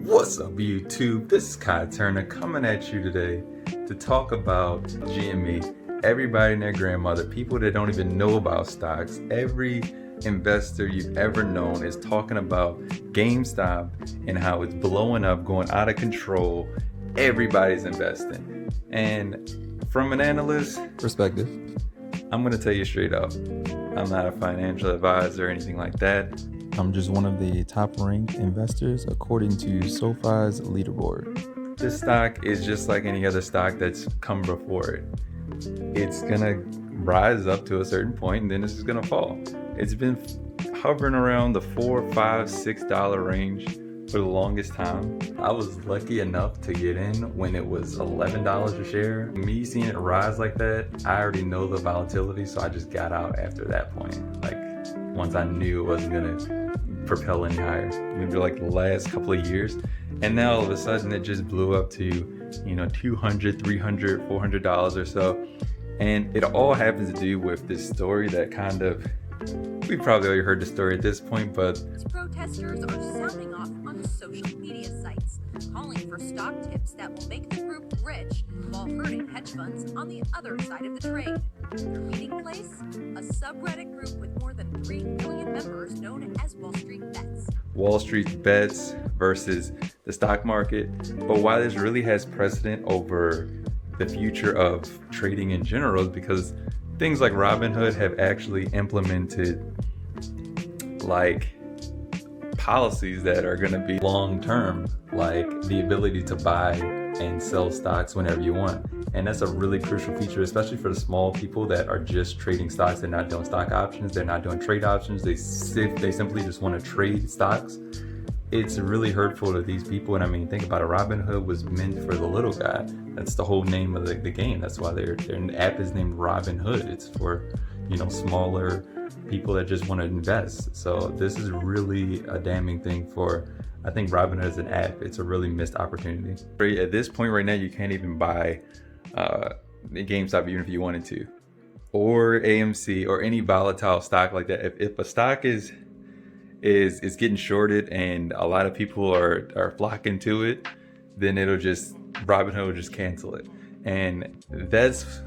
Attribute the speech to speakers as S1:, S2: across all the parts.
S1: What's up, YouTube? This is Khi Turner coming at you today to talk about GME. Everybody and their grandmother, people that don't even know about stocks, every investor you've ever known is talking about GameStop and how it's blowing up, going out of control. Everybody's investing. And from an analyst perspective, I'm going to tell you straight up, I'm not a financial advisor or anything like that.
S2: I'm just one of the top-ranked investors according to SoFi's leaderboard.
S1: This stock is just like any other stock that's come before it. It's gonna rise up to a certain point and then it's just gonna fall. It's been hovering around the $4, $5, $6 range for the longest time. I was lucky enough to get in when it was $11 a share. Me seeing it rise like that, I already know the volatility, so I just got out after that point. Like, once I knew it wasn't gonna propel any higher. Maybe like the last couple of years, and now all of a sudden it just blew up to, you know, $200, $300, $400 or so. And it all happens to do with this story that kind of, we probably already heard the story at this point, but
S3: protesters are sounding off on social media sites, calling for stock tips that will make the group rich while hurting hedge funds on the other side of the trade. Their meeting place? A subreddit group with more than 3 million members known as Wall Street Bets.
S1: Wall Street Bets versus the stock market. But why this really has precedent over the future of trading in general is because things like Robinhood have actually implemented like policies that are going to be long-term, like the ability to buy and sell stocks whenever you want. And that's a really crucial feature, especially for the small people that are just trading stocks. They're not doing stock options. They're not doing trade options. They simply just want to trade stocks. It's really hurtful to these people. And I mean, think about it. Robinhood was meant for the little guy. That's the whole name of the game. That's why their app is named Robinhood. It's for, you know, smaller people that just want to invest. So this is really a damning thing for, I think, Robinhood as an app. It's a really missed opportunity. At this point right now, you can't even buy GameStop even if you wanted to, or AMC, or any volatile stock like that. If a stock is getting shorted and a lot of people are flocking to it, then Robinhood will just cancel it. And that's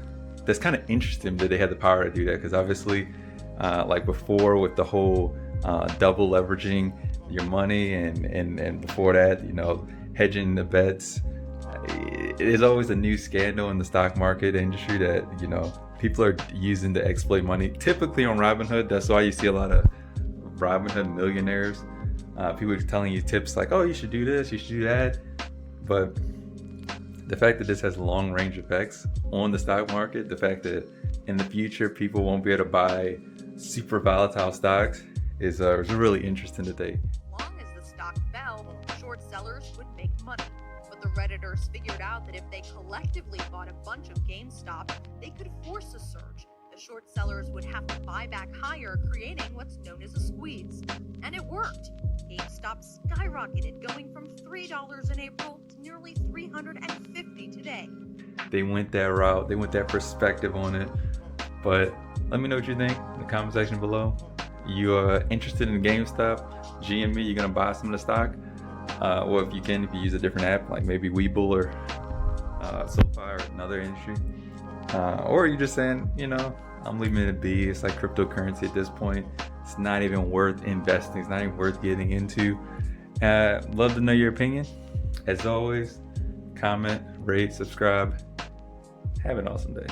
S1: kind of interesting that they had the power to do that, because obviously like before with the whole double leveraging your money and before that, you know, hedging the bets, it is always a new scandal in the stock market industry that, you know, people are using to exploit money. Typically on Robinhood, that's why you see a lot of Robinhood millionaires. People are telling you tips like, oh, you should do this, you should do that. But the fact that this has long range effects on the stock market, the fact that in the future people won't be able to buy super volatile stocks is really interesting today.
S3: As long as the stock fell, short sellers would make money. But the Redditors figured out that if they collectively bought a bunch of GameStop, they could force a surge. The short sellers would have to buy back higher, creating what's known as a squeeze. And it worked. GameStop skyrocketed, going from $3 in April to nearly $350 today.
S1: They went that route. They went that perspective on it. But let me know what you think in the comment section below. You are interested in GameStop, GME, you're going to buy some of the stock? Well, if you use a different app, like maybe Webull or SoFi or another industry. Or you're just saying, you know, I'm leaving it be. It's like cryptocurrency at this point. It's not even worth investing. It's not even worth getting into. Love to know your opinion. As always, comment, rate, subscribe. Have an awesome day.